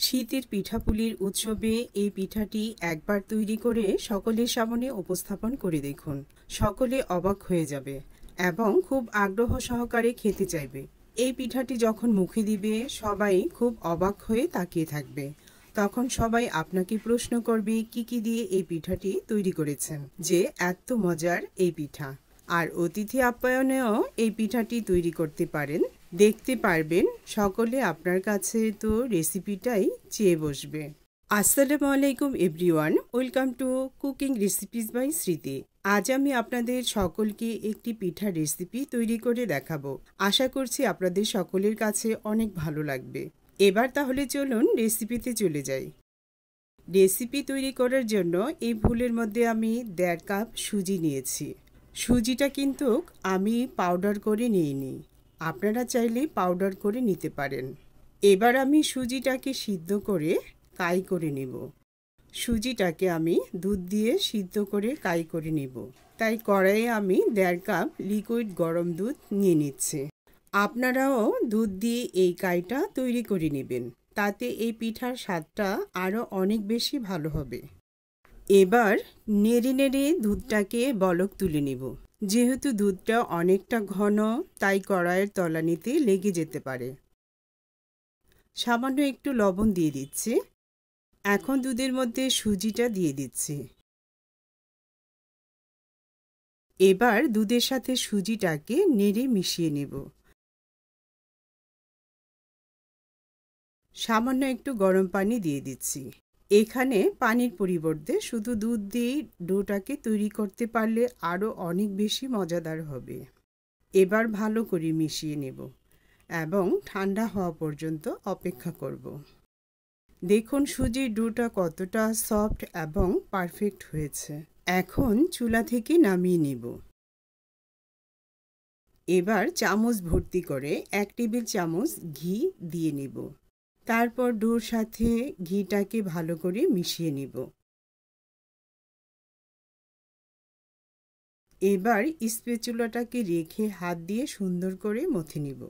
শীতের পিঠাপুলির উৎসবে এই পিঠাটি একবার তৈরি করে সকলের সামনে উপস্থাপন করে দেখুন। সকলে অবাক হয়ে যাবে এবং খুব আগ্রহ সহকারে খেতে চাইবে। এই পিঠাটি যখন মুখে দিবে সবাই খুব অবাক হয়ে তাকিয়ে থাকবে। তখন সবাই আপনাকে প্রশ্ন করবে কি দিয়ে এই পিঠাটি তৈরি করেছেন, যে এত মজার এই পিঠা। আর অতিথি আপ্যায়নেও এই পিঠাটি তৈরি করতে পারেন। দেখতে পারবেন সকলে আপনার কাছে তো রেসিপিটাই চেয়ে বসবে। আসসালামু আলাইকুম everyone, welcome to cooking recipes by Smriti. আজ আমি আপনাদের সকলকে একটি পিঠার রেসিপি তৈরি করে দেখাবো। আশা করছি আপনাদের সকলের কাছে অনেক ভালো লাগবে। এবার তাহলে চলুন রেসিপিতে চলে যাই। রেসিপি তৈরি করার জন্য এই ভুলের মধ্যে আমি 1.5 কাপ সুজি নিয়েছি। সুজিটা কিন্তু আমি পাউডার করে নিইনি, আপনারা চাইলে পাউডার করে নিতে পারেন। এবার আমি সুজিটাকে সিদ্ধ করে কাই করে নেব। সুজিটাকে আমি দুধ দিয়ে সিদ্ধ করে কাই করে নেব। তাই কড়াইয়ে আমি 1.5 কাপ লিকুইড গরম দুধ নিয়ে নিচ্ছি। আপনারাও দুধ দিয়ে এই কাইটা তৈরি করে নেবেন, তাতে এই পিঠার স্বাদটা আরও অনেক বেশি ভালো হবে। এবার নেড়ে নেড়ে দুধটাকে বলক তুলে নেব। যেহেতু দুধটা অনেকটা ঘন, তাই কড়াইয়ের তলানিতে লেগে যেতে পারে। সামান্য একটু লবণ দিয়ে দিচ্ছি। এখন দুধের মধ্যে সুজিটা দিয়ে দিচ্ছি। এবার দুধের সাথে সুজিটাকে নেড়ে মিশিয়ে নেব। সামান্য একটু গরম পানি দিয়ে দিচ্ছি। এখানে পানির পরিবর্তে শুধু দুধ দিয়ে ডোটাকে তৈরি করতে পারলে আরও অনেক বেশি মজাদার হবে। এবার ভালো করে মিশিয়ে নেব এবং ঠান্ডা হওয়া পর্যন্ত অপেক্ষা করব। দেখুন সুজির ডোটা কতটা সফট এবং পারফেক্ট হয়েছে। এখন চুলা থেকে নামিয়ে নেব। এবার চামচ ভর্তি করে 1 টেবিল চামচ ঘি দিয়ে নেব। তারপর ডোর সাথে ঘিটাকে ভালো করে মিশিয়ে নিব। এবার স্প্যাচুলাটাকে রেখে হাত দিয়ে সুন্দর করে মথে নিব।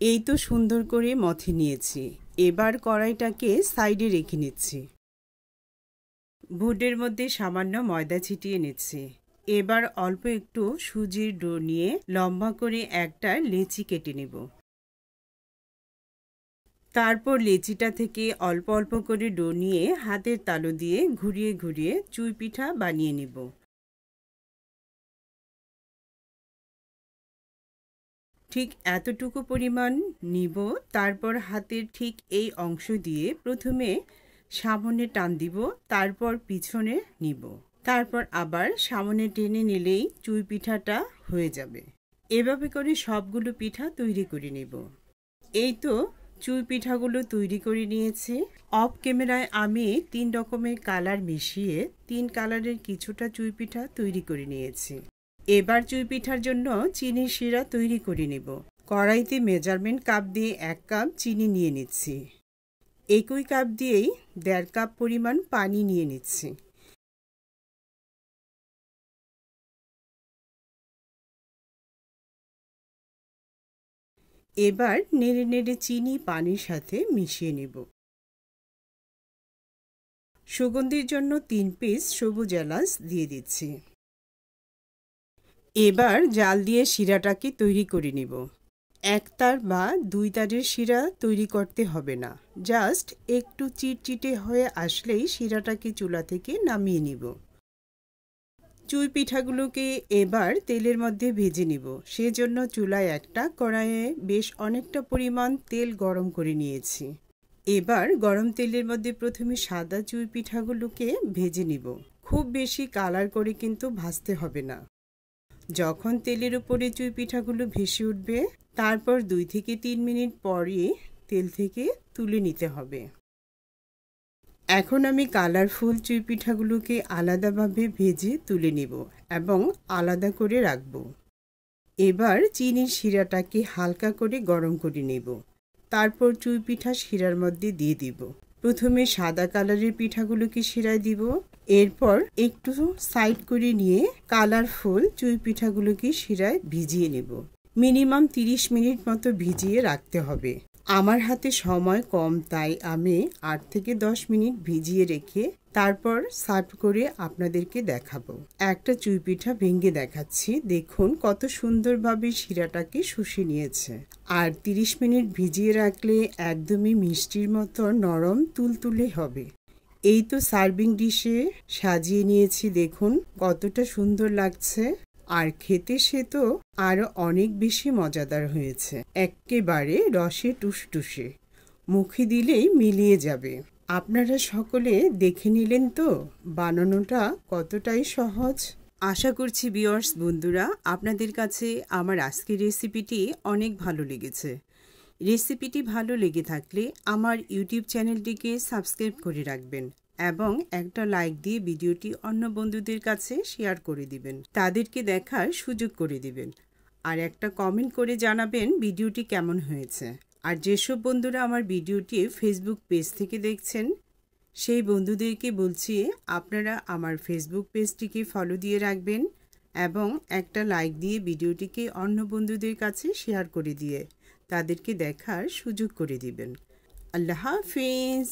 এই তো সুন্দর করে মথে নিয়েছি। এবার কড়াইটাকে সাইডে রেখে নিচ্ছি। বোর্ডের মধ্যে সামান্য ময়দা ছিটিয়ে নিচ্ছি। এবার অল্প একটু সুজির ডো নিয়ে লম্বা করে একটা লেচি কেটে নেব। তারপর লেচিটা থেকে অল্প অল্প করে ডো নিয়ে হাতের তালু দিয়ে ঘুরিয়ে ঘুরিয়ে চুই পিঠা বানিয়ে নেব। ঠিক এতটুকু পরিমাণ নিব। তারপর হাতের ঠিক এই অংশ দিয়ে প্রথমে সামনে টান দিব, তারপর পিছনে নিব। তারপর আবার সামনে টেনে নিলেই চুই পিঠাটা হয়ে যাবে। এভাবে করে সবগুলো পিঠা তৈরি করে নেব। এই তো চুই পিঠাগুলো তৈরি করে নিয়েছি। অফ ক্যামেরায় আমি 3 রকমের কালার মিশিয়ে 3 কালারের কিছুটা চুই পিঠা তৈরি করে নিয়েছি। এবার চুই পিঠার জন্য চিনির শিরা তৈরি করে নেব। কড়াইতে মেজারমেন্ট কাপ দিয়ে 1 কাপ চিনি নিয়ে নিচ্ছি। একই কাপ দিয়েই 1.5 কাপ পরিমাণ পানি নিয়ে নিচ্ছি। এবার নেড়ে নেড়ে চিনি পানির সাথে মিশিয়ে নেব। সুগন্ধির জন্য 3 পিস সবুজ এলাচ দিয়ে দিচ্ছি। এবার জাল দিয়ে শিরাটাকে তৈরি করে নেব। 1 তার বা 2 তারের শিরা তৈরি করতে হবে না, জাস্ট একটু চিটচিটে হয়ে আসলেই শিরাটাকে চুলা থেকে নামিয়ে নিব। চুই পিঠাগুলোকে এবার তেলের মধ্যে ভেজে নিব। সেজন্য চুলায় একটা কড়াইয়ে বেশ অনেকটা পরিমাণ তেল গরম করে নিয়েছি। এবার গরম তেলের মধ্যে প্রথমে সাদা চুই পিঠাগুলোকে ভেজে নিব। খুব বেশি কালার করে কিন্তু ভাজতে হবে না। যখন তেলের উপরে চুই পিঠাগুলো ভেসে উঠবে, তারপর 2 থেকে 3 মিনিট পরে তেল থেকে তুলে নিতে হবে। এখন আমি কালারফুল চুই পিঠাগুলোকে আলাদাভাবে ভেজে তুলে নেব এবং আলাদা করে রাখব। এবার চিনির শিরাটাকে হালকা করে গরম করে নেব। তারপর চুই পিঠা শিরার মধ্যে দিয়ে দিব। প্রথমে সাদা কালারের পিঠাগুলোকে শিরায় দিব। এরপর একটু সাইড করে নিয়ে কালারফুল চুই পিঠাগুলোকে শিরায় ভিজিয়ে নেব। মিনিমাম 30 মিনিট মতো ভিজিয়ে রাখতে হবে। আমার হাতে সময় কম, তাই আমি 8 থেকে 10 মিনিট ভিজিয়ে রেখে তারপর সার্ভ করে আপনাদেরকে দেখাবো। একটা চুই পিঠা ভেঙে দেখাচ্ছি, দেখুন কত সুন্দরভাবে শিরাটাকে শুষে নিয়েছে। আর 30 মিনিট ভিজিয়ে রাখলে একদমই মিষ্টির মতো নরম তুলতুলে হবে। এই তো সার্ভিং ডিশে সাজিয়ে নিয়েছি, দেখুন কতটা সুন্দর লাগছে। আর খেতে সে তো আরো অনেক বেশি মজাদার হয়েছে, একেবারে রসে টুসটুসে, মুখে দিলেই মিলিয়ে যাবে। আপনারা সকলে দেখে নিলেন তো বানানোটা কতটাই সহজ। আশা করছি ভিউয়ার্স বন্ধুরা, আপনাদের কাছে আমার আজকের রেসিপিটি অনেক ভালো লেগেছে। রেসিপিটি ভালো লেগে থাকলে আমার ইউটিউব চ্যানেলটিকে সাবস্ক্রাইব করে রাখবেন এবং একটা লাইক দিয়ে ভিডিওটি অন্য বন্ধুদের কাছে শেয়ার করে দিবেন, তাদেরকে দেখার সুযোগ করে দিবেন। আর একটা কমেন্ট করে জানাবেন ভিডিওটি কেমন হয়েছে। আর যেসব বন্ধুরা আমার ভিডিওটি ফেসবুক পেজ থেকে দেখছেন, সেই বন্ধুদেরকে বলছি আপনারা আমার ফেসবুক পেজটিকে ফলো দিয়ে রাখবেন এবং একটা লাইক দিয়ে ভিডিওটিকে অন্য বন্ধুদের কাছে শেয়ার করে দিয়ে তাদেরকে দেখার সুযোগ করে দিবেন। আল্লাহ হাফিজ।